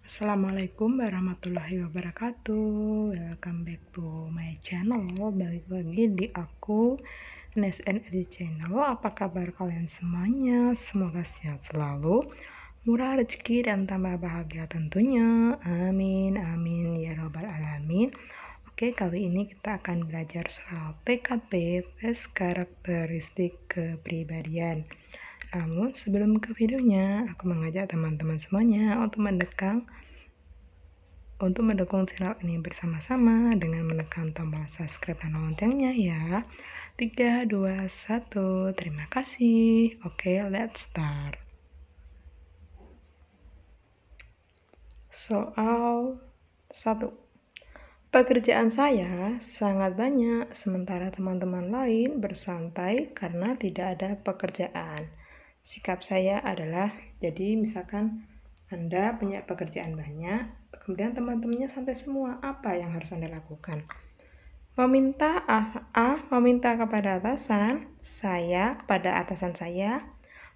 Assalamualaikum warahmatullahi wabarakatuh. Welcome back to my channel. Balik lagi di aku Nes Edu Channel. Apa kabar kalian semuanya? Semoga sehat selalu, murah rezeki dan tambah bahagia tentunya. Amin amin ya robbal alamin. Oke, kali ini kita akan belajar soal PKP, tes karakteristik kepribadian. Namun sebelum ke videonya, aku mengajak teman-teman semuanya untuk mendukung channel ini bersama-sama dengan menekan tombol subscribe dan loncengnya ya. 3, 2, 1, terima kasih. Oke, let's start. Soal 1. Pekerjaan saya sangat banyak, sementara teman-teman lain bersantai karena tidak ada pekerjaan. Sikap saya adalah, jadi misalkan Anda punya pekerjaan banyak, kemudian teman-temannya santai semua, apa yang harus Anda lakukan? Meminta kepada atasan, saya kepada atasan saya,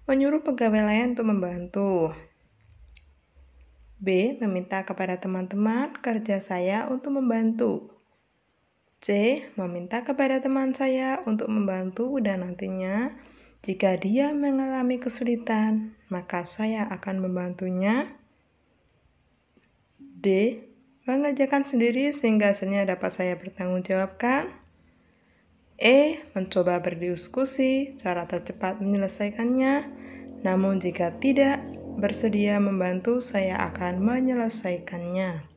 menyuruh pegawai lain untuk membantu. B. Meminta kepada teman-teman kerja saya untuk membantu. C. Meminta kepada teman saya untuk membantu dan nantinya jika dia mengalami kesulitan, maka saya akan membantunya. D. Mengerjakan sendiri sehingga hasilnya dapat saya bertanggungjawabkan. E. Mencoba berdiskusi cara tercepat menyelesaikannya, namun jika tidak bersedia membantu, saya akan menyelesaikannya.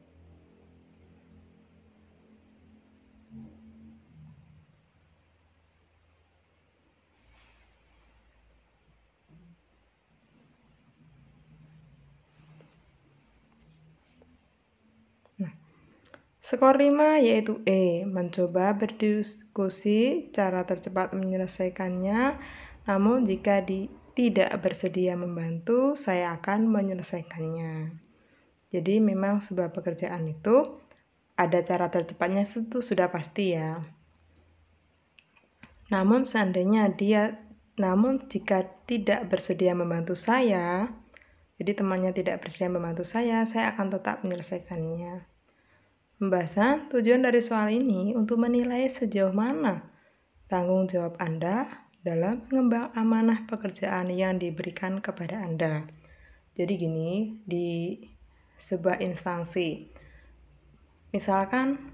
Skor 5 yaitu E, mencoba berdiskusi cara tercepat menyelesaikannya, namun jika tidak bersedia membantu, saya akan menyelesaikannya. Jadi memang sebuah pekerjaan itu ada cara tercepatnya, itu sudah pasti ya. Namun jika tidak bersedia membantu saya, jadi temannya tidak bersedia membantu saya akan tetap menyelesaikannya. Pembahasan tujuan dari soal ini untuk menilai sejauh mana tanggung jawab Anda dalam mengemban amanah pekerjaan yang diberikan kepada Anda. Jadi gini, di sebuah instansi, misalkan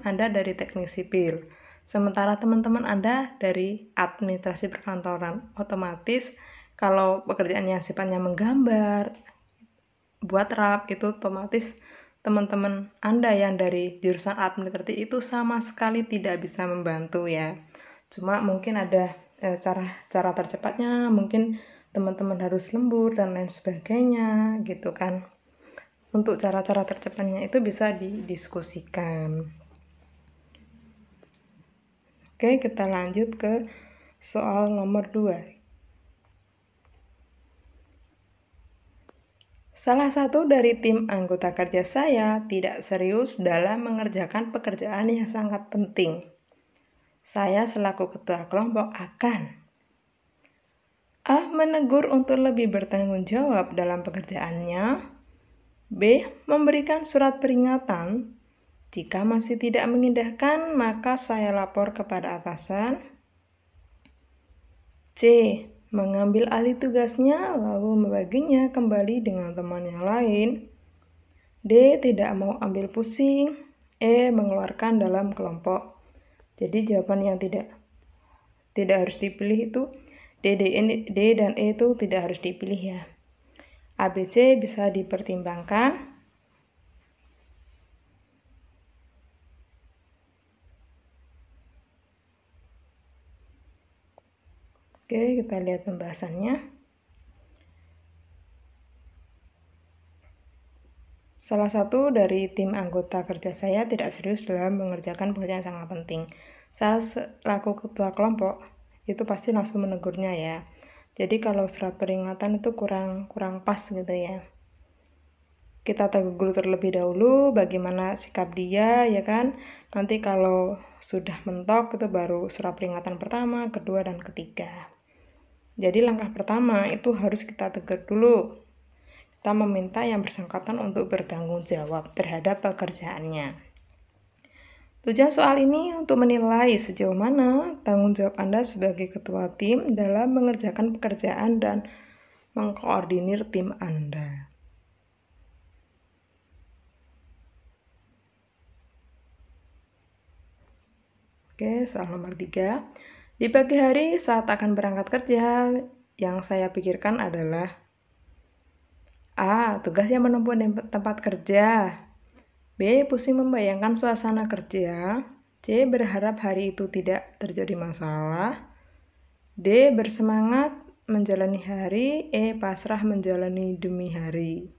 Anda dari teknik sipil, sementara teman-teman Anda dari administrasi perkantoran, otomatis kalau pekerjaan yang sifatnya menggambar, buat rap, itu otomatis teman-teman Anda yang dari jurusan administratif itu sama sekali tidak bisa membantu ya. Cuma mungkin ada cara tercepatnya, mungkin teman-teman harus lembur dan lain sebagainya gitu kan. Untuk cara-cara tercepatnya itu bisa didiskusikan. Oke, kita lanjut ke soal nomor 2. Salah satu dari tim anggota kerja saya tidak serius dalam mengerjakan pekerjaan yang sangat penting. Saya selaku ketua kelompok akan A. Menegur untuk lebih bertanggung jawab dalam pekerjaannya. B. Memberikan surat peringatan. Jika masih tidak mengindahkan, maka saya lapor kepada atasan. C. Mengambil alih tugasnya lalu membaginya kembali dengan teman yang lain. D. Tidak mau ambil pusing. E. Mengeluarkan dalam kelompok. Jadi jawaban yang tidak harus dipilih itu D dan E itu tidak harus dipilih ya. A, B, C bisa dipertimbangkan. Oke, kita lihat pembahasannya. Salah satu dari tim anggota kerja saya tidak serius dalam mengerjakan pekerjaan yang sangat penting. Saya selaku ketua kelompok itu pasti langsung menegurnya ya. Jadi kalau surat peringatan itu kurang pas gitu ya. Kita tegur terlebih dahulu bagaimana sikap dia ya kan. Nanti kalau sudah mentok itu baru surat peringatan pertama, kedua, dan ketiga. Jadi langkah pertama itu harus kita tegur dulu. serta meminta yang bersangkutan untuk bertanggung jawab terhadap pekerjaannya. Tujuan soal ini untuk menilai sejauh mana tanggung jawab Anda sebagai ketua tim dalam mengerjakan pekerjaan dan mengkoordinir tim Anda. Oke, soal nomor 3. Di pagi hari saat akan berangkat kerja, yang saya pikirkan adalah A. Tugasnya menempuh tempat kerja. B. Pusing membayangkan suasana kerja. C. Berharap hari itu tidak terjadi masalah. D. Bersemangat menjalani hari. E. Pasrah menjalani demi hari.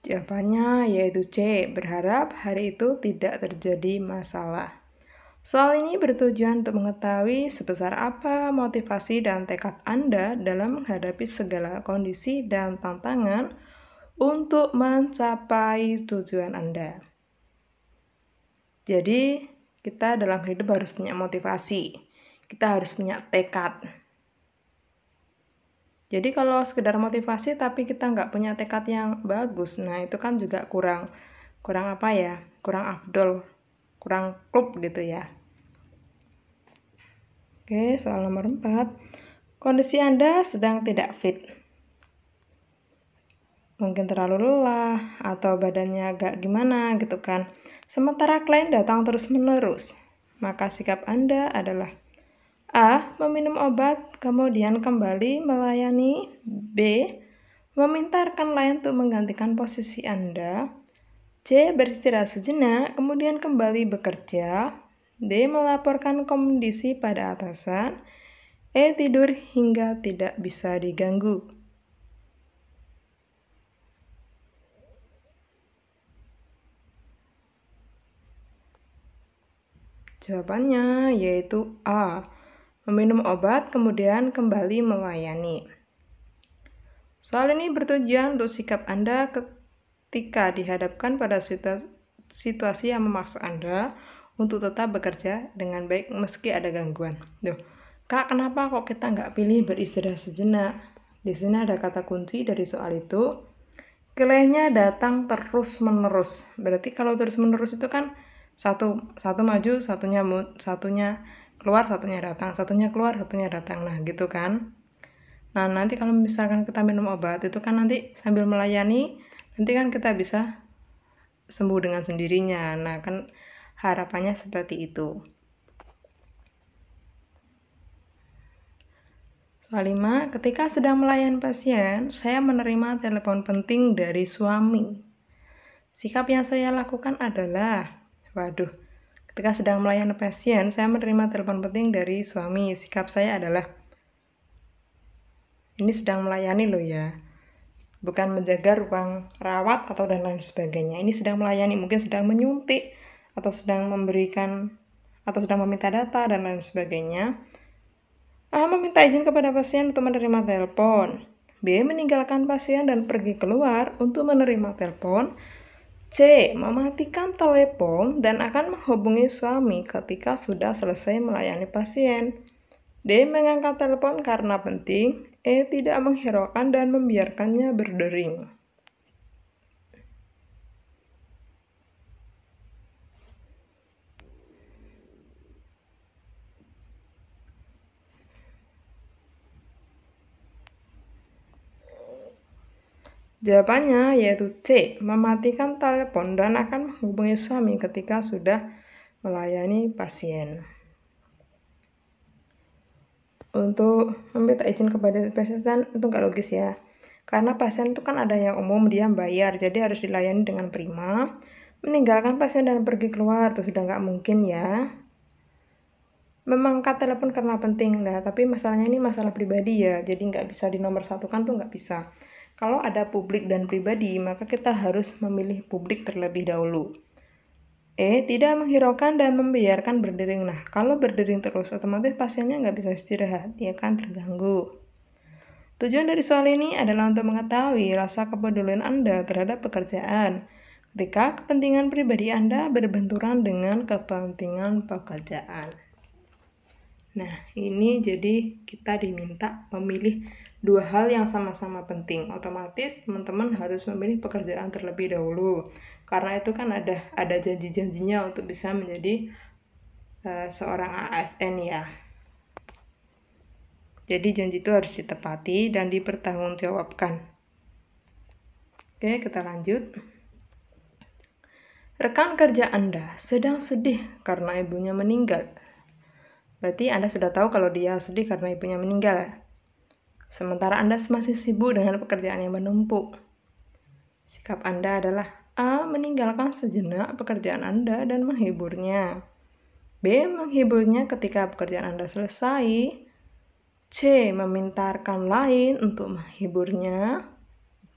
Jawabannya yaitu C. Berharap hari itu tidak terjadi masalah. Soal ini bertujuan untuk mengetahui sebesar apa motivasi dan tekad Anda dalam menghadapi segala kondisi dan tantangan untuk mencapai tujuan Anda. Jadi, kita dalam hidup harus punya motivasi. Kita harus punya tekad. Jadi kalau sekedar motivasi tapi kita nggak punya tekad yang bagus, nah itu kan juga kurang apa ya, kurang afdol, kurang klub gitu ya. Oke, soal nomor 4. Kondisi Anda sedang tidak fit. Mungkin terlalu lelah atau badannya agak gimana gitu kan. Sementara klien datang terus-menerus, maka sikap Anda adalah A. Meminum obat, kemudian kembali melayani. B. Meminta rekan lain untuk menggantikan posisi Anda. C. Beristirahat sejenak, kemudian kembali bekerja. D. Melaporkan kondisi pada atasan. E. Tidur hingga tidak bisa diganggu. Jawabannya yaitu A. Meminum obat, kemudian kembali melayani. Soal ini bertujuan untuk sikap Anda ketika dihadapkan pada situasi yang memaksa Anda untuk tetap bekerja dengan baik meski ada gangguan. Duh, Kak, kenapa kok kita nggak pilih beristirahat sejenak? Di sini ada kata kunci dari soal itu. Kliennya datang terus-menerus. Berarti kalau terus-menerus itu kan satu maju, satunya keluar, satunya datang, satunya keluar, satunya datang. Nah, gitu kan. Nah, nanti kalau misalkan kita minum obat, itu kan nanti sambil melayani, nanti kan kita bisa sembuh dengan sendirinya. Nah, kan harapannya seperti itu. Soal 5, ketika sedang melayani pasien, saya menerima telepon penting dari suami. Sikap yang saya lakukan adalah, ketika sedang melayani pasien, saya menerima telepon penting dari suami. Sikap saya adalah, ini sedang melayani loh ya, bukan menjaga ruang rawat atau dan lain sebagainya. Ini sedang melayani, mungkin sedang menyuntik atau sedang memberikan atau sedang meminta data dan lain sebagainya. A. Meminta izin kepada pasien untuk menerima telepon. B. Meninggalkan pasien dan pergi keluar untuk menerima telepon. C. Mematikan telepon dan akan menghubungi suami ketika sudah selesai melayani pasien. D. Mengangkat telepon karena penting. E. Tidak menghiraukan dan membiarkannya berdering. Jawabannya yaitu C. Mematikan telepon dan akan menghubungi suami ketika sudah melayani pasien. Untuk meminta izin kepada pasien itu nggak logis ya. Karena pasien itu kan ada yang umum, dia bayar, jadi harus dilayani dengan prima. Meninggalkan pasien dan pergi keluar, itu sudah nggak mungkin ya. Mengangkat telepon karena penting, tapi masalahnya ini masalah pribadi ya, jadi nggak bisa dinomorsatukan tuh nggak bisa. Kalau ada publik dan pribadi, maka kita harus memilih publik terlebih dahulu. E. Tidak menghiraukan dan membiarkan berdering. Nah, kalau berdering terus, otomatis pasiennya nggak bisa istirahat, dia kan terganggu. Tujuan dari soal ini adalah untuk mengetahui rasa kepedulian Anda terhadap pekerjaan. ketika kepentingan pribadi Anda berbenturan dengan kepentingan pekerjaan. Nah, ini jadi kita diminta memilih dua hal yang sama-sama penting. Otomatis teman-teman harus memilih pekerjaan terlebih dahulu. Karena itu kan ada janji-janjinya untuk bisa menjadi seorang ASN ya. Jadi janji itu harus ditepati dan dipertanggungjawabkan. Oke, kita lanjut. Rekan kerja Anda sedang sedih karena ibunya meninggal. Berarti Anda sudah tahu kalau dia sedih karena ibunya meninggal. Sementara Anda masih sibuk dengan pekerjaan yang menumpuk. Sikap Anda adalah A. Meninggalkan sejenak pekerjaan Anda dan menghiburnya. B. Menghiburnya ketika pekerjaan Anda selesai. C. Memintarkan lain untuk menghiburnya.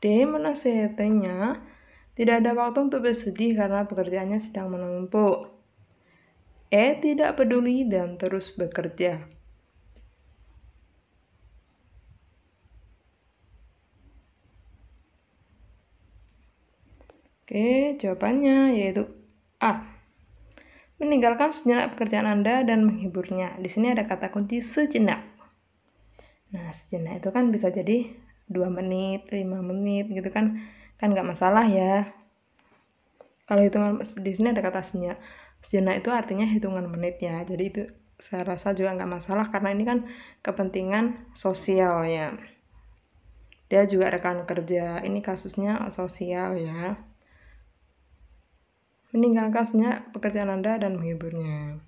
D. Menasihatinya. Tidak ada waktu untuk bersedih karena pekerjaannya sedang menumpuk. E. Tidak peduli dan terus bekerja. Oke, jawabannya yaitu A. Meninggalkan sejenak pekerjaan Anda dan menghiburnya. Di sini ada kata kunci sejenak. Nah, sejenak itu kan bisa jadi 2 menit, 5 menit gitu kan nggak masalah ya. Kalau hitungan di sini ada kata sejenak. Sejenak itu artinya hitungan menit ya. Jadi itu saya rasa juga nggak masalah karena ini kan kepentingan sosial ya. Dia juga rekan kerja. Ini kasusnya sosial ya. Meninggalkan sejenak pekerjaan Anda dan menghiburnya.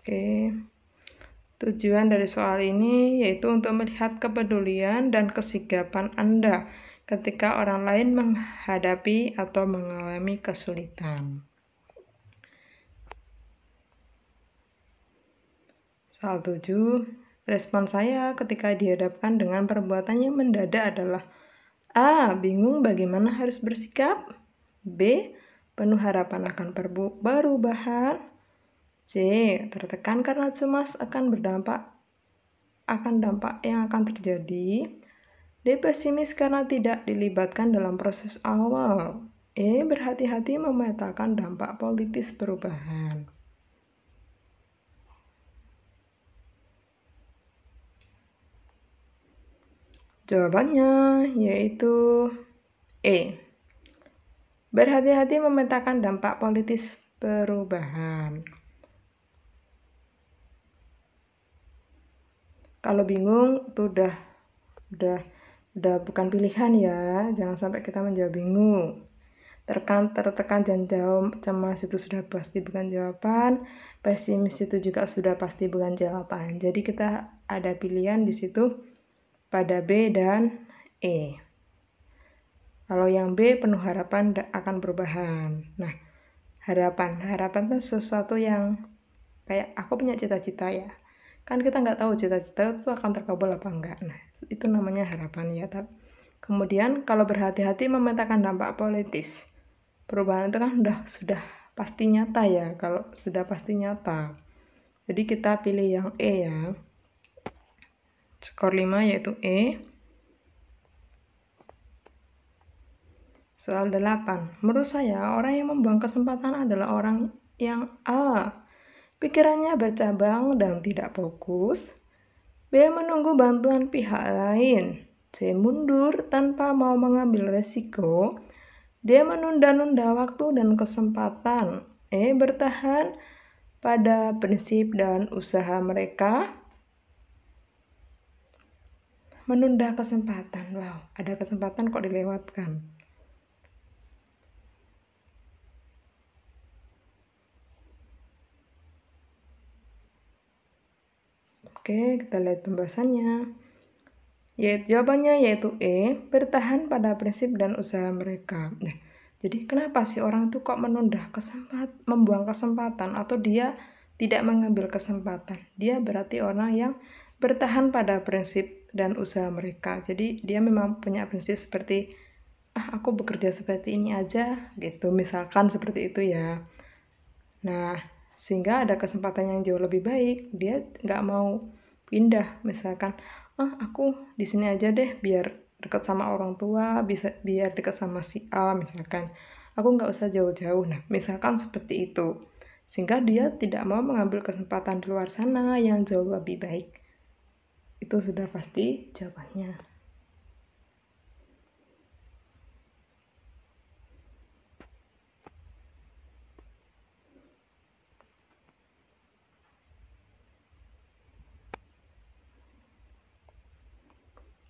Oke. Tujuan dari soal ini yaitu untuk melihat kepedulian dan kesigapan Anda ketika orang lain menghadapi atau mengalami kesulitan. Soal 7, respon saya ketika dihadapkan dengan perbuatan yang mendadak adalah A. Bingung bagaimana harus bersikap. B. Penuh harapan akan perubahan. C. Tertekan karena cemas akan dampak yang akan terjadi. D. Pesimis karena tidak dilibatkan dalam proses awal. E. Berhati-hati memetakan dampak politis perubahan. Jawabannya yaitu E. Berhati-hati memetakan dampak politis perubahan. Kalau bingung itu udah bukan pilihan ya. Jangan sampai kita menjawab bingung. Tertekan dan jauh cemas itu sudah pasti bukan jawaban. Pesimis itu juga sudah pasti bukan jawaban. Jadi kita ada pilihan di situ pada B dan E. Kalau yang B penuh harapan akan perubahan. Nah, harapan itu sesuatu yang kayak aku punya cita-cita ya. Kan kita nggak tahu cita-cita itu akan terkabul apa enggak. Nah, itu namanya harapan ya. Kemudian kalau berhati-hati memetakan dampak politis. Perubahan itu kan sudah pasti nyata ya. Kalau sudah pasti nyata. Jadi kita pilih yang E ya. Skor 5 yaitu E. Soal 8. Menurut saya, orang yang membuang kesempatan adalah orang yang A. Pikirannya bercabang dan tidak fokus. B. Menunggu bantuan pihak lain. C. Mundur tanpa mau mengambil resiko. D. Menunda-nunda waktu dan kesempatan. E. Bertahan pada prinsip dan usaha mereka. Menunda kesempatan. Wow, ada kesempatan kok dilewatkan. Oke, kita lihat pembahasannya. Jawabannya yaitu E, bertahan pada prinsip dan usaha mereka. Nah, jadi kenapa sih orang itu kok membuang kesempatan atau dia tidak mengambil kesempatan? Dia berarti orang yang bertahan pada prinsip dan usaha mereka. Jadi dia memang punya prinsip seperti aku bekerja seperti ini aja gitu, misalkan seperti itu ya. Nah, sehingga ada kesempatan yang jauh lebih baik, dia nggak mau pindah, misalkan aku di sini aja deh biar dekat sama orang tua, biar dekat sama si A misalkan. Aku nggak usah jauh-jauh. Nah, misalkan seperti itu. Sehingga dia tidak mau mengambil kesempatan di luar sana yang jauh lebih baik. Itu sudah pasti jawabannya.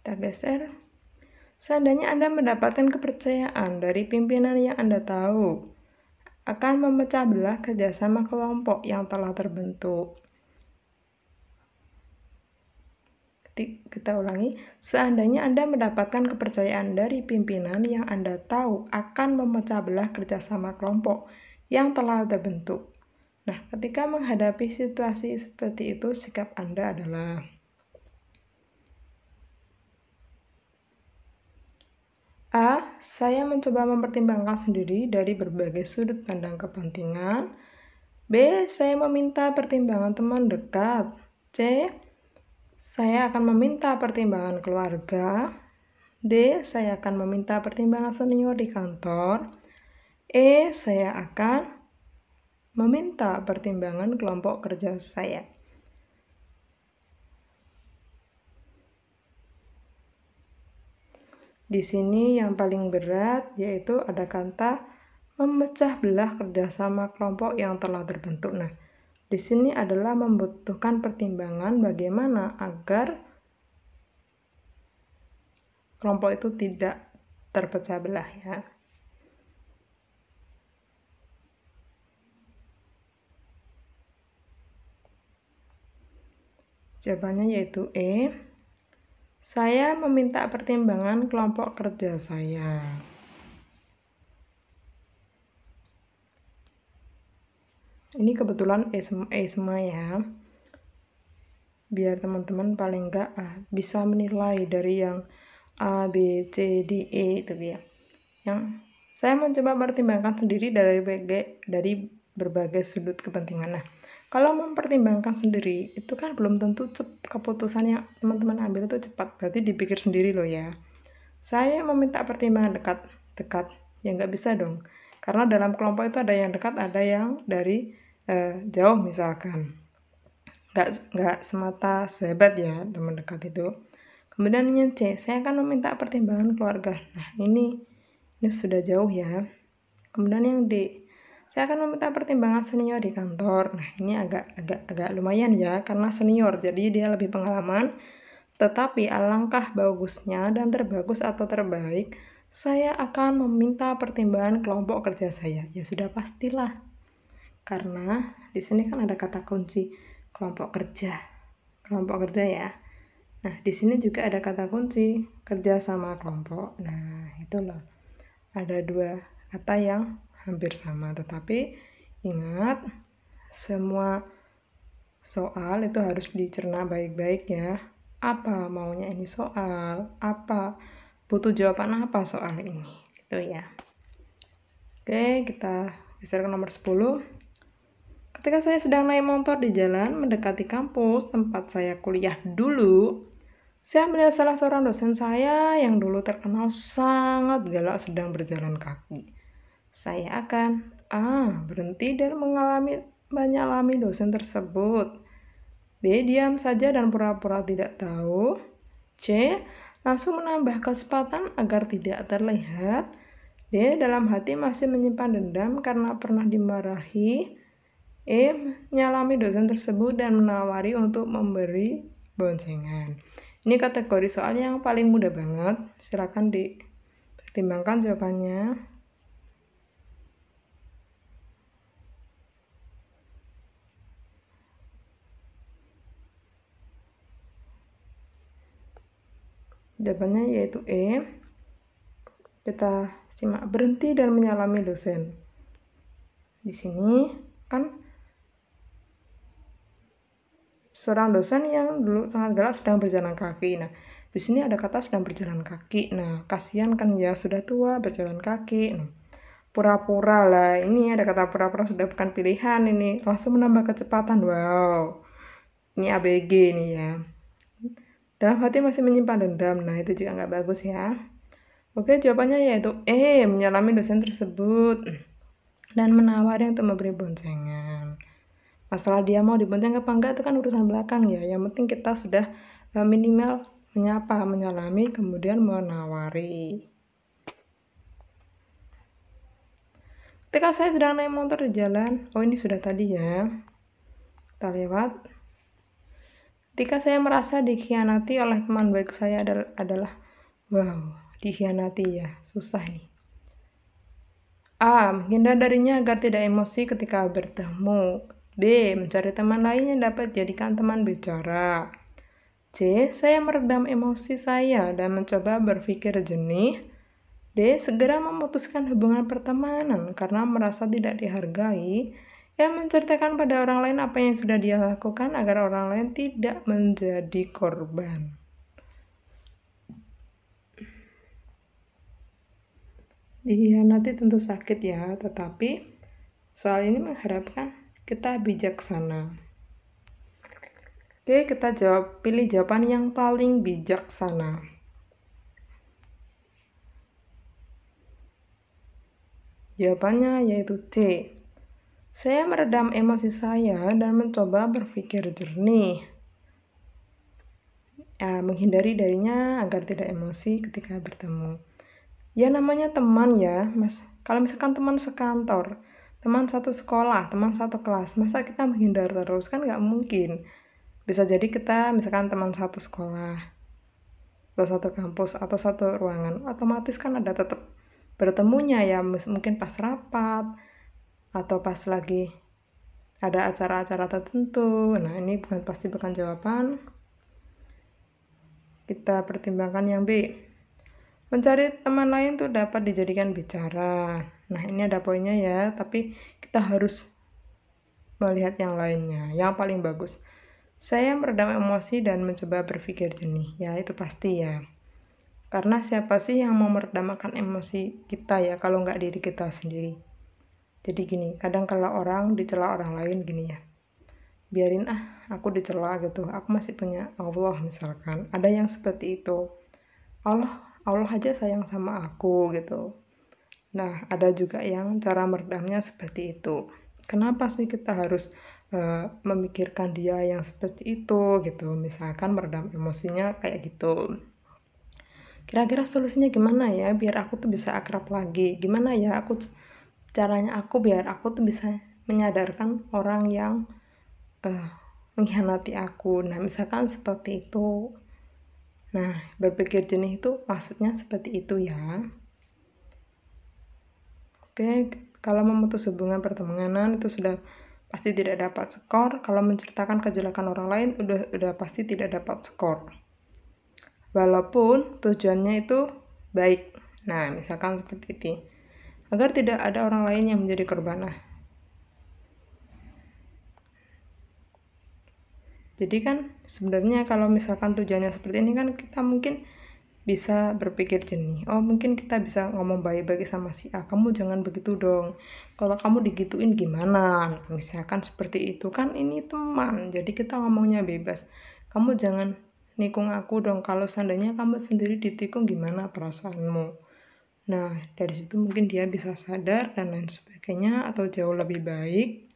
Kita geser. Seandainya Anda mendapatkan kepercayaan dari pimpinan yang Anda tahu, akan memecah belah kerjasama kelompok yang telah terbentuk. Kita ulangi, seandainya Anda mendapatkan kepercayaan dari pimpinan yang Anda tahu akan memecah belah kerjasama kelompok yang telah terbentuk. Nah, ketika menghadapi situasi seperti itu, sikap Anda adalah A. Saya mencoba mempertimbangkan sendiri dari berbagai sudut pandang kepentingan. B. Saya meminta pertimbangan teman dekat. C. Saya akan meminta pertimbangan keluarga. D. Saya akan meminta pertimbangan senior di kantor. E. Saya akan meminta pertimbangan kelompok kerja saya. Di sini yang paling berat yaitu ada kata memecah belah kerjasama kelompok yang telah terbentuk. Nah, di sini adalah membutuhkan pertimbangan bagaimana agar kelompok itu tidak terpecah belah ya. Jawabannya yaitu E. Saya meminta pertimbangan kelompok kerja saya. Ini kebetulan E semua ya. Biar teman-teman paling enggak bisa menilai dari yang A, B, C, D, E itu ya. Yang saya mencoba mempertimbangkan sendiri dari berbagai sudut kepentingan. Nah, kalau mempertimbangkan sendiri itu kan belum tentu keputusan yang teman-teman ambil itu cepat, berarti dipikir sendiri loh ya. Saya meminta pertimbangan dekat, ya nggak bisa dong, karena dalam kelompok itu ada yang dekat, ada yang dari jauh misalkan. Nggak semata sahabat ya teman dekat itu. Kemudian yang C, saya akan meminta pertimbangan keluarga. Nah ini sudah jauh ya. Kemudian yang D, saya akan meminta pertimbangan senior di kantor. Nah ini agak lumayan ya, karena senior jadi dia lebih pengalaman. Tetapi alangkah bagusnya dan terbagus atau terbaik, saya akan meminta pertimbangan kelompok kerja saya. Ya sudah pastilah, karena di sini kan ada kata kunci kelompok kerja ya. Nah di sini juga ada kata kunci kerja sama kelompok. Nah itulah, ada dua kata yang hampir sama, tetapi ingat semua soal itu harus dicerna baik-baik ya. Apa maunya ini soal, apa butuh jawaban apa soal ini, gitu ya. Oke, kita geser ke nomor 10. Ketika saya sedang naik motor di jalan mendekati kampus tempat saya kuliah dulu, saya melihat salah seorang dosen saya yang dulu terkenal sangat galak sedang berjalan kaki. Saya akan berhenti dan menyalami dosen tersebut. B. Diam saja dan pura-pura tidak tahu. C. Langsung menambah kecepatan agar tidak terlihat. D. Dalam hati masih menyimpan dendam karena pernah dimarahi. E. Menyalami dosen tersebut dan menawari untuk memberi boncengan. Ini kategori soal yang paling mudah banget. Silakan dipertimbangkan jawabannya. Jawabannya yaitu E. Kita simak, berhenti dan menyalami dosen. Di sini kan seorang dosen yang dulu sangat galak sedang berjalan kaki. Nah, di sini ada kata sedang berjalan kaki. Nah, kasihan kan ya, sudah tua berjalan kaki. Nah, pura-pura lah. Ini ada kata pura-pura sudah bukan pilihan ini. Langsung menambah kecepatan. Wow. Ini ABG nih ya. Dalam hati masih menyimpan dendam. Nah, itu juga nggak bagus ya. Oke, jawabannya yaitu E, menyalami dosen tersebut dan menawari untuk memberi boncengan. Masalah dia mau dibonceng apa enggak itu kan urusan belakang ya. Yang penting kita sudah minimal menyapa, menyalami, kemudian menawari. Ketika saya sedang naik motor di jalan, oh ini sudah tadi ya, kita lewat. Ketika saya merasa dikhianati oleh teman baik saya adalah wow, dikhianati ya, susah nih. A. Menghindar darinya agar tidak emosi ketika bertemu. B. Mencari teman lain yang dapat jadikan teman bicara. C. Saya meredam emosi saya dan mencoba berpikir jernih. D. Segera memutuskan hubungan pertemanan karena merasa tidak dihargai. Yang menceritakan pada orang lain apa yang sudah dia lakukan agar orang lain tidak menjadi korban. Dikhianati tentu sakit ya, tetapi soal ini mengharapkan kita bijaksana. Oke, kita pilih jawaban yang paling bijaksana. Jawabannya yaitu C. Saya meredam emosi saya dan mencoba berpikir jernih. Menghindari darinya agar tidak emosi ketika bertemu. Ya namanya teman ya, Mas. Kalau misalkan teman sekantor, teman satu sekolah, teman satu kelas, masa kita menghindar terus? Kan nggak mungkin. Bisa jadi kita misalkan teman satu sekolah, atau satu kampus, atau satu ruangan, otomatis kan ada tetap bertemunya ya, mungkin pas rapat, atau pas lagi ada acara-acara tertentu. Nah ini bukan jawaban. Kita pertimbangkan yang B. Mencari teman lain tuh dapat dijadikan bicara. Nah ini ada poinnya ya, tapi kita harus melihat yang lainnya, yang paling bagus. Saya meredam emosi dan mencoba berpikir jernih. Ya itu pasti ya. Karena siapa sih yang mau meredamkan emosi kita ya kalau nggak diri kita sendiri. Jadi gini, kadang kalau orang dicela orang lain gini ya. Biarin aku dicela gitu. Aku masih punya Allah misalkan. Ada yang seperti itu. Allah aja sayang sama aku gitu. Nah, ada juga yang cara meredamnya seperti itu. Kenapa sih kita harus memikirkan dia yang seperti itu gitu, misalkan meredam emosinya kayak gitu. Kira-kira solusinya gimana ya biar aku tuh bisa akrab lagi, gimana ya caranya aku biar aku tuh bisa menyadarkan orang yang mengkhianati aku. Nah misalkan seperti itu. Nah berpikir jernih itu maksudnya seperti itu ya. Oke, kalau memutus hubungan pertemanan itu sudah pasti tidak dapat skor. Kalau menceritakan kejelekan orang lain udah pasti tidak dapat skor. Walaupun tujuannya itu baik. Nah, misalkan seperti itu. Agar tidak ada orang lain yang menjadi korban. Jadi kan sebenarnya kalau misalkan tujuannya seperti ini kan kita mungkin bisa berpikir jernih. Oh mungkin kita bisa ngomong baik-baik sama si A. Kamu jangan begitu dong. Kalau kamu digituin gimana? Misalkan seperti itu kan ini teman. Jadi kita ngomongnya bebas. Kamu jangan nikung aku dong. Kalau seandainya kamu sendiri ditikung gimana perasaanmu? Nah dari situ mungkin dia bisa sadar dan lain sebagainya atau jauh lebih baik.